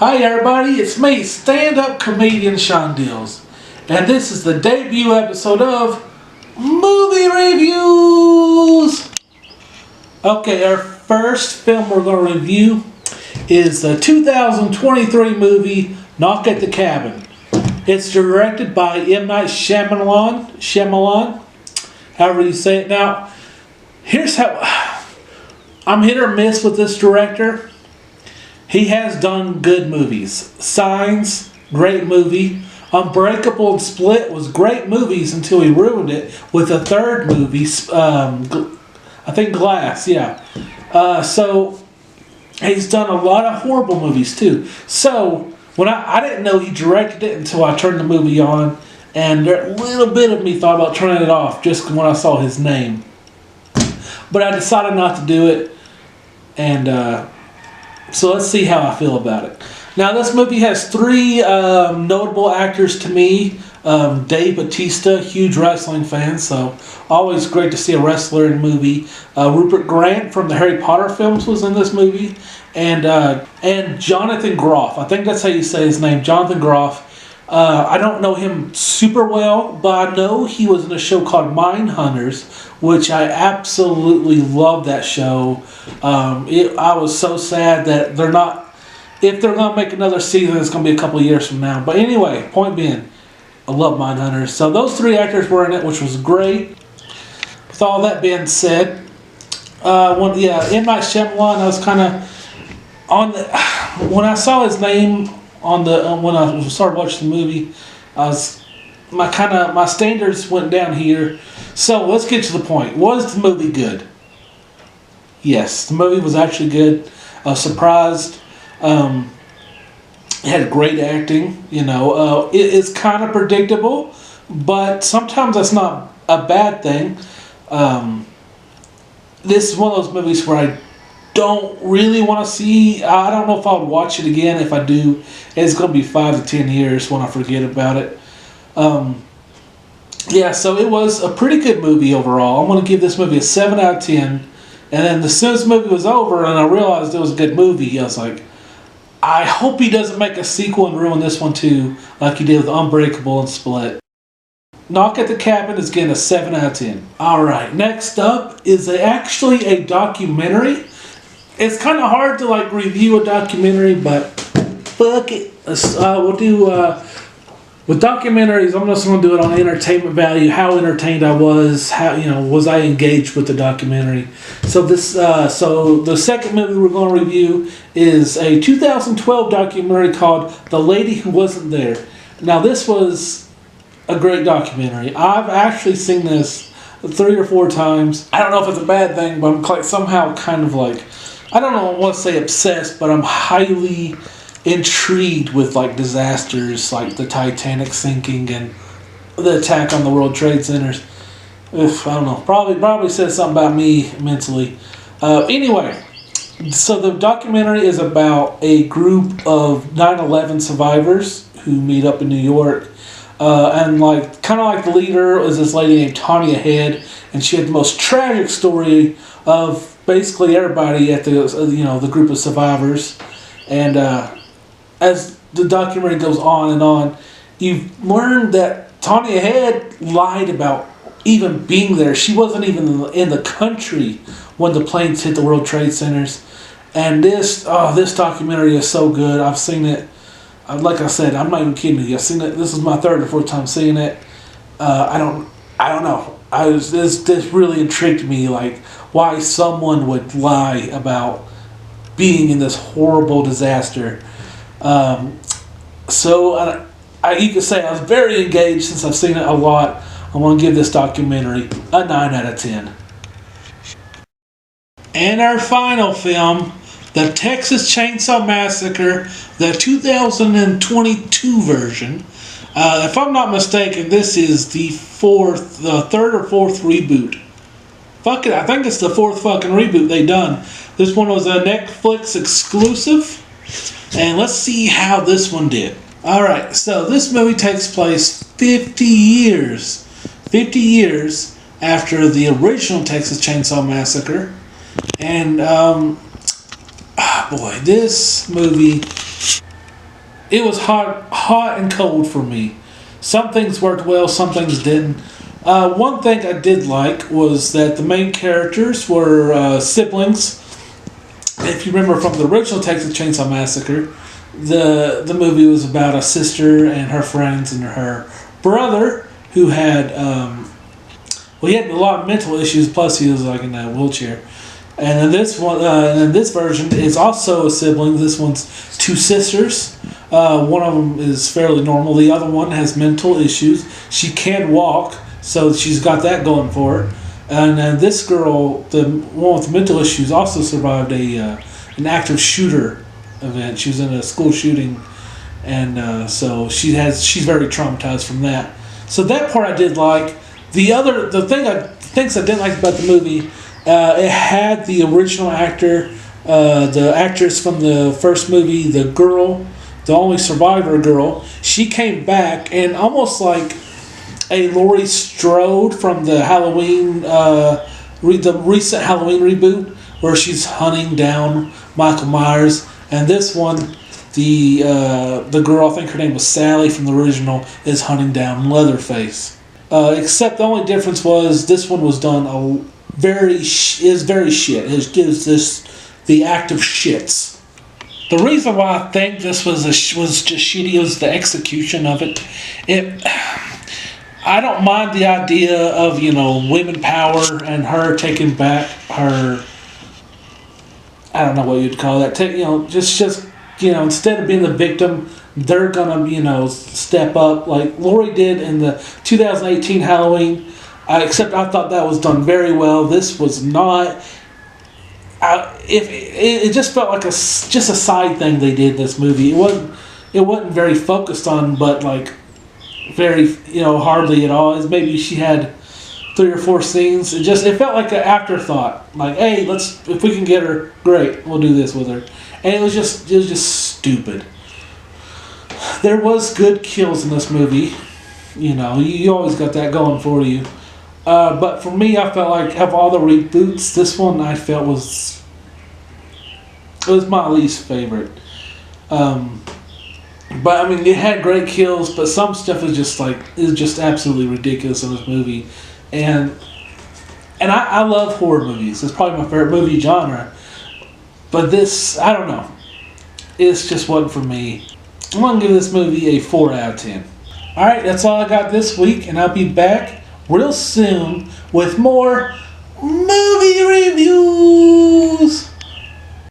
Hi everybody, it's me, stand-up comedian Sean Deals, and this is the debut episode of Movie Reviews! Okay, our first film we're going to review is the 2023 movie Knock at the Cabin. It's directed by M. Night Shyamalan, however you say it. Now, here's how... I'm hit or miss with this director. He has done good movies. Signs, great movie. Unbreakable and Split was great movies until he ruined it with a third movie, I think Glass, yeah. So, he's done a lot of horrible movies too. So, when I didn't know he directed it until I turned the movie on, and a little bit of me thought about turning it off just when I saw his name. But I decided not to do it, and so let's see how I feel about it. Now, this movie has three notable actors to me. Dave Bautista, huge wrestling fan, so always great to see a wrestler in a movie. Rupert Grant from the Harry Potter films was in this movie. And Jonathan Groff. I think that's how you say his name, Jonathan Groff. I don't know him super well, but I know he was in a show called Mindhunters, which I absolutely love that show. I was so sad that they're not, if they're going to make another season, it's going to be a couple of years from now. But anyway, point being, I love Mindhunters. So those three actors were in it, which was great. With all that being said, M. Night Shyamalan, I was kind of on the, when I saw his name on the when I started watching the movie, my standards went down here. So let's get to the point. Was the movie good? Yes, the movie was actually good. I was surprised. It had great acting. It's kind of predictable, but sometimes that's not a bad thing. This is one of those movies where I don't really want to see. I don't know if I would watch it again. If I do, it's going to be 5 to 10 years when I forget about it. So it was a pretty good movie overall. I'm going to give this movie a 7 out of 10. And then as soon as the movie was over and I realized it was a good movie, I was like, I hope he doesn't make a sequel and ruin this one too, like he did with Unbreakable and Split. Knock at the Cabin is getting a 7 out of 10. Alright, next up is actually a documentary. It's kind of hard to review a documentary, but fuck it. We'll do with documentaries. I'm just going to do it on entertainment value. How entertained I was. How was I engaged with the documentary? So the second movie we're going to review is a 2012 documentary called "The Lady Who Wasn't There." Now, this was a great documentary. I've actually seen this 3 or 4 times. I don't know if it's a bad thing, but I'm somehow kind of I don't know, I want to say obsessed, but I'm highly intrigued with disasters like the Titanic sinking and the attack on the World Trade Centers. I don't know, probably says something about me mentally. Anyway, so the documentary is about a group of 9/11 survivors who meet up in New York. And the leader is this lady named Tanya Head, and she had the most tragic story of basically everybody at the group of survivors. And as the documentary goes on and on, you've learned that Tanya Head lied about even being there. She wasn't even in the country when the planes hit the World Trade Centers. And this documentary is so good. I've seen it. Like I said, I'm not even kidding you. I've seen it. This is my 3rd or 4th time seeing it. I don't know. This really intrigued me, why someone would lie about being in this horrible disaster. So you could say I was very engaged since I've seen it a lot. I want to give this documentary a 9 out of 10. And our final film, the Texas Chainsaw Massacre, the 2022 version. If I'm not mistaken, this is the 3rd or 4th reboot. Fuck it, I think it's the 4th fucking reboot they done. This one was a Netflix exclusive. And let's see how this one did. Alright, so this movie takes place 50 years after the original Texas Chainsaw Massacre. And, boy, this movie it was hot and cold for me. Some things worked well, some things didn't. One thing I did like was that the main characters were siblings. If you remember from the original Texas Chainsaw Massacre, the movie was about a sister and her friends and her brother who had he had a lot of mental issues. Plus, he was like in a wheelchair. And then this one, and this version is also a sibling. This one's two sisters. One of them is fairly normal. The other one has mental issues. She can't walk, so she's got that going for her. And then this girl, the one with the mental issues, also survived an active shooter event. She was in a school shooting, and so she's very traumatized from that. So that part I did like. Things I didn't like about the movie. It had the original actor, the actress from the first movie, the girl, the only survivor girl. She came back and almost like a Laurie Strode from the Halloween, the recent Halloween reboot, where she's hunting down Michael Myers. And this one, the girl, I think her name was Sally from the original, is hunting down Leatherface. Except the only difference was this one was done very shit. It gives this the active shits. The reason why I think this was just shitty was the execution of it. I don't mind the idea of women power and her taking back her. I don't know what you'd call that. Just instead of being the victim, they're gonna step up like Laurie did in the 2018 Halloween. Except I thought that was done very well. This was not. It just felt like a side thing they did in this movie. It wasn't very focused on, but like very hardly at all. Maybe she had 3 or 4 scenes. It felt like an afterthought. Like, hey, if we can get her, great, we'll do this with her. And it was just stupid. There was good kills in this movie. You always got that going for you. But for me, I felt like of all the reboots, this one I felt was my least favorite. But I mean, it had great kills, but some stuff is just absolutely ridiculous in this movie, and I love horror movies. It's probably my favorite movie genre. But this, I don't know, it's just wasn't for me. I'm gonna give this movie a 4 out of 10. All right, that's all I got this week, and I'll be back real soon with more movie reviews.